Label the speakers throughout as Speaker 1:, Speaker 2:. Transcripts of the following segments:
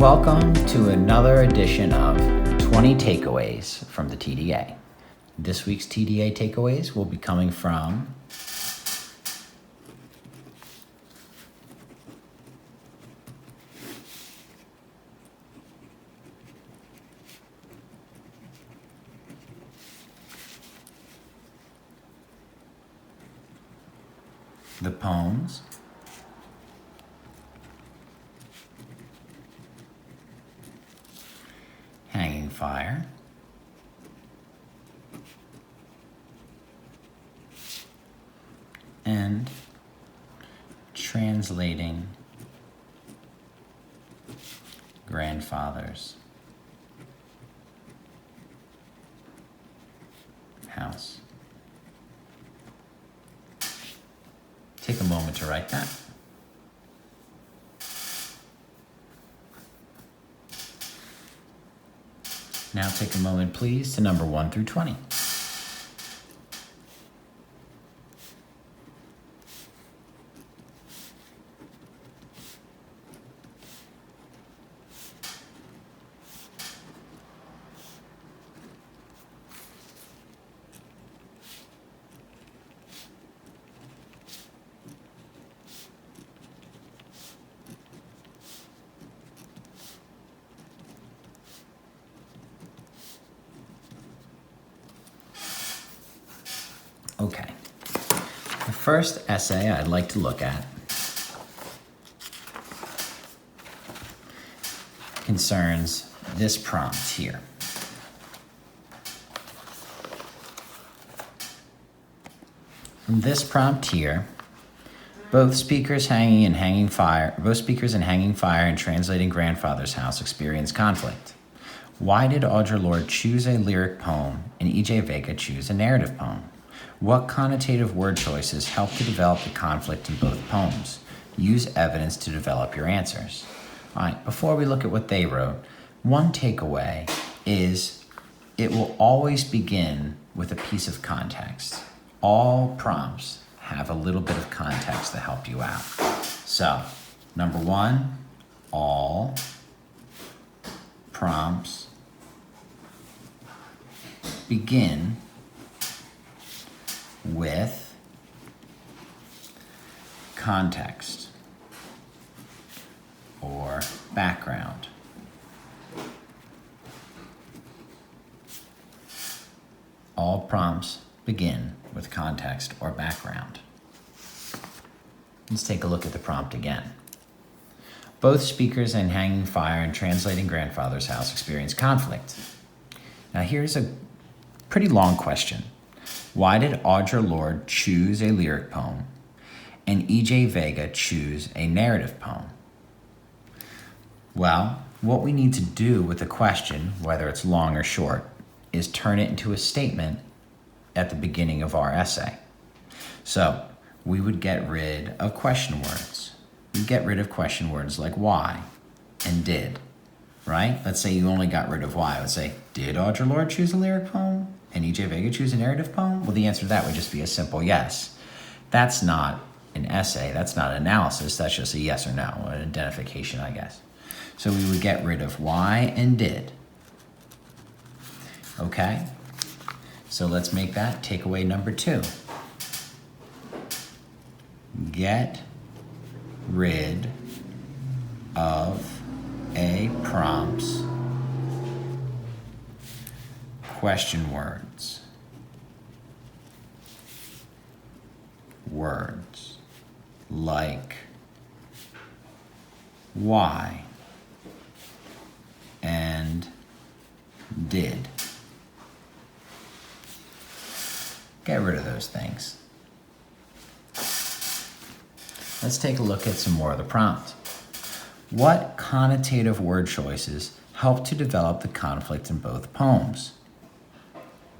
Speaker 1: Welcome to another edition of 20 Takeaways from the TDA. This week's TDA takeaways will be coming from the poems, Hanging Fire, and Translating Grandfather's House. Take a moment to write that. Now take a moment, please, to number 1 through 20. Okay, the first essay I'd like to look at concerns this prompt here. From this prompt here, both speakers in Hanging Fire and Translating Grandfather's House experience conflict. Why did Audre Lorde choose a lyric poem and E.J. Vega choose a narrative poem? What connotative word choices help to develop the conflict in both poems? Use evidence to develop your answers. All right, before we look at what they wrote, one takeaway is it will always begin with a piece of context. All prompts have a little bit of context to help you out. So, number 1, all prompts begin with context or background. All prompts begin with context or background. Let's take a look at the prompt again. Both speakers in Hanging Fire and Translating Grandfather's House experience conflict. Now here's a pretty long question. Why did Audre Lorde choose a lyric poem and E.J. Vega choose a narrative poem? Well, what we need to do with the question, whether it's long or short, is turn it into a statement at the beginning of our essay. So we would get rid of question words. We'd get rid of question words like why and did, right? Let's say you only got rid of why. I would say, did Audre Lorde choose a lyric poem and E.J. Vega choose a narrative poem? Well, the answer to that would just be a simple yes. That's not an essay. That's not analysis. That's just a yes or no, an identification, I guess. So we would get rid of why and did. Okay? So let's make that takeaway number 2. Get rid of a prompt's question words. Words like why and did. Get rid of those things. Let's take a look at some more of the prompt. What connotative word choices help to develop the conflict in both poems?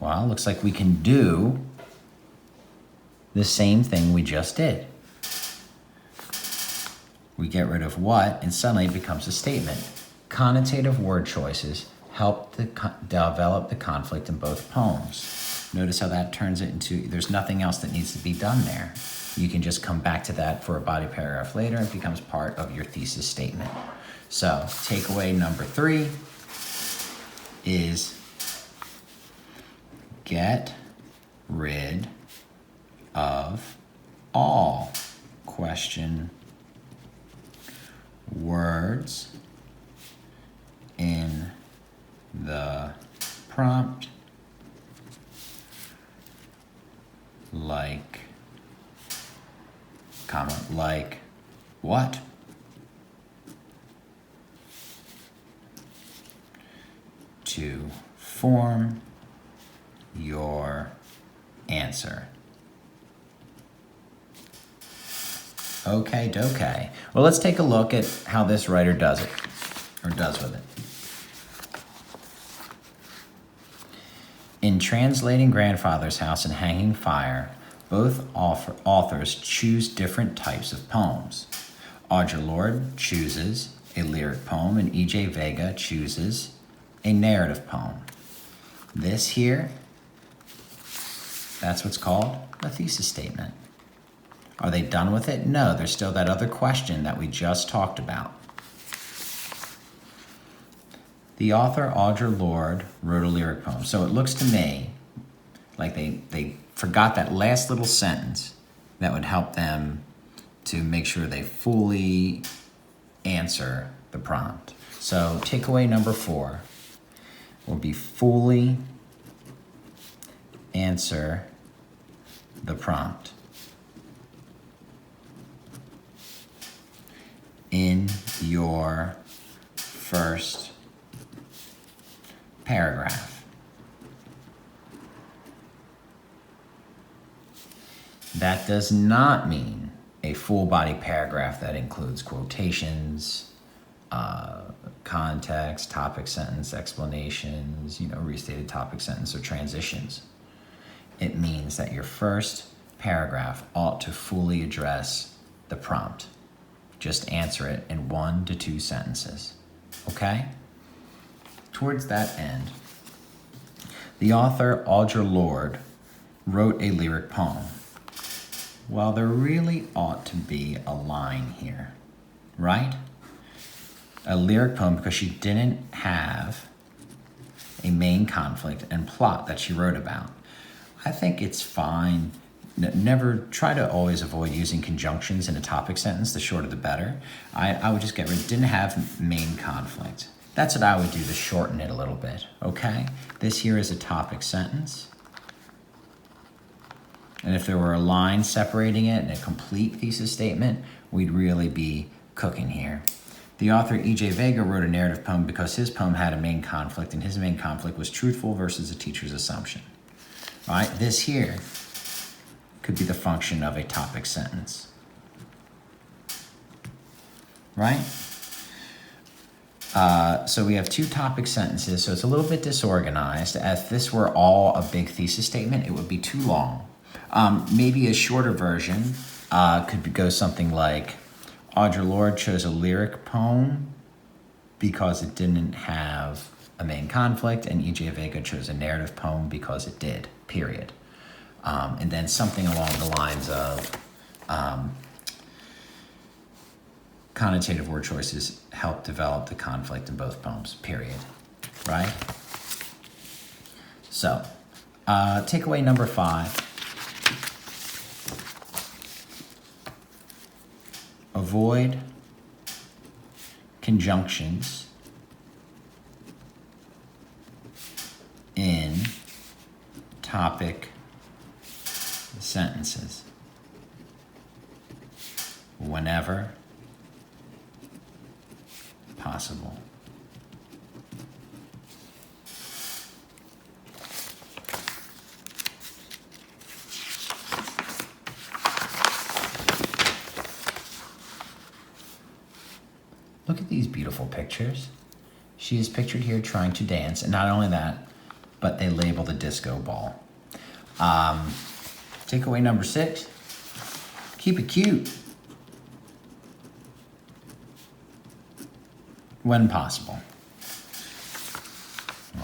Speaker 1: Well, looks like we can do the same thing we just did. We get rid of what, and suddenly it becomes a statement. Connotative word choices help to develop the conflict in both poems. Notice how that turns it into, there's nothing else that needs to be done there. You can just come back to that for a body paragraph later. It becomes part of your thesis statement. So takeaway number 3 is get rid of all question words in the prompt like, like what? To form your answer. Okay, dokay. Well, let's take a look at how this writer does it, or does with it. In translating Grandfather's House and Hanging Fire, both authors choose different types of poems. Audre Lorde chooses a lyric poem, and E.J. Vega chooses a narrative poem. This here, that's what's called a thesis statement. Are they done with it? No, there's still that other question that we just talked about. The author, Audre Lorde, wrote a lyric poem. So it looks to me like they forgot that last little sentence that would help them to make sure they fully answer the prompt. So takeaway number 4 will be fully answer the prompt in your first paragraph. That does not mean a full body paragraph that includes quotations, context, topic sentence, explanations, restated topic sentence, or transitions. It means that your first paragraph ought to fully address the prompt. Just answer it in 1 to 2 sentences, okay? Towards that end, the author, Audre Lorde, wrote a lyric poem. Well, there really ought to be a line here, right? A lyric poem because she didn't have a main conflict and plot that she wrote about. I think it's fine. Never try to always avoid using conjunctions in a topic sentence. The shorter the better. I would just get rid of didn't have main conflict. That's what I would do to shorten it a little bit, okay? This here is a topic sentence. And if there were a line separating it and a complete thesis statement, we'd really be cooking here. The author, E.J. Vega, wrote a narrative poem because his poem had a main conflict, and his main conflict was truthful versus a teacher's assumption. All right, this here could be the function of a topic sentence, right? So we have 2 topic sentences, so it's a little bit disorganized. If this were all a big thesis statement, it would be too long. Maybe a shorter version could go something like, Audre Lorde chose a lyric poem because it didn't have a main conflict, and E.J. Vega chose a narrative poem because it did, period. And then something along the lines of connotative word choices help develop the conflict in both poems, period, right? So, takeaway number 5. Avoid conjunctions in topic sentences whenever possible. Look at these beautiful pictures. She is pictured here trying to dance, and not only that, but they label the disco ball. Takeaway number 6, keep it cute when possible.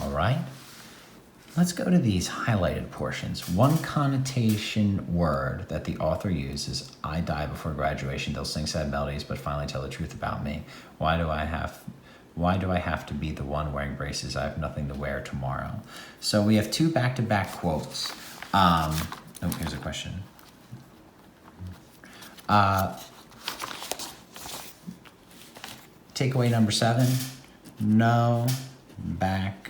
Speaker 1: All right, Let's go to these highlighted portions. One connotation word that the author uses, I die before graduation, they'll sing sad melodies, but finally tell the truth about me. Why do I have to be the one wearing braces? I have nothing to wear tomorrow. So we have two back-to-back quotes. Here's a question. Takeaway number 7, no back-to-back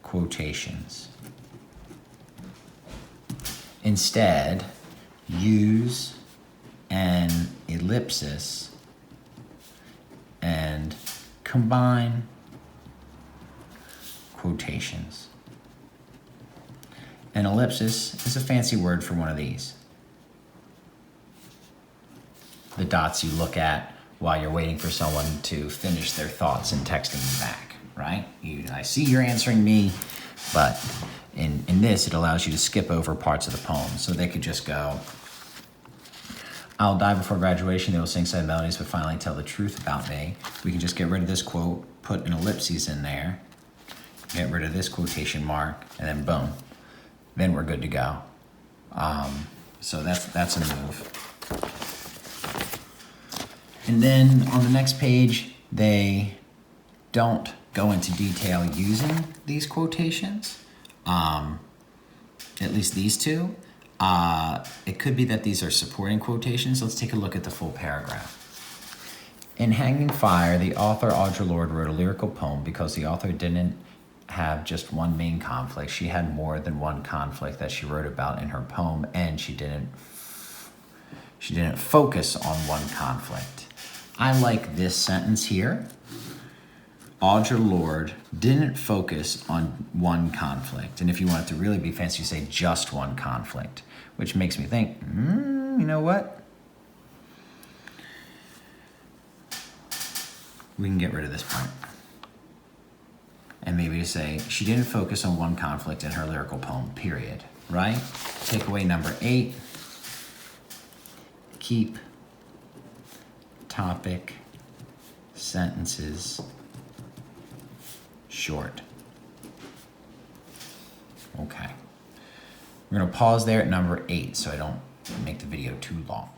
Speaker 1: quotations. Instead, use an ellipsis and combine quotations. An ellipsis is a fancy word for one of these. The dots you look at while you're waiting for someone to finish their thoughts and texting you back, right? I see you're answering me, but in this, it allows you to skip over parts of the poem. So they could just go, I'll die before graduation, they will sing sad melodies, but finally tell the truth about me. We can just get rid of this quote, put an ellipses in there, get rid of this quotation mark, and then boom. Then we're good to go. So that's a move. And then on the next page, they don't go into detail using these quotations, at least these two. It could be that these are supporting quotations. Let's take a look at the full paragraph. In Hanging Fire, the author Audre Lorde wrote a lyrical poem because the author didn't have just one main conflict. She had more than one conflict that she wrote about in her poem, and she didn't focus on one conflict. I like this sentence here. Audre Lorde didn't focus on one conflict. And if you want it to really be fancy, you say just one conflict, which makes me think, you know what? We can get rid of this part. And maybe say, she didn't focus on one conflict in her lyrical poem, period, right? Takeaway number 8, keep topic sentences short. Okay. We're gonna pause there at number 8 so I don't make the video too long.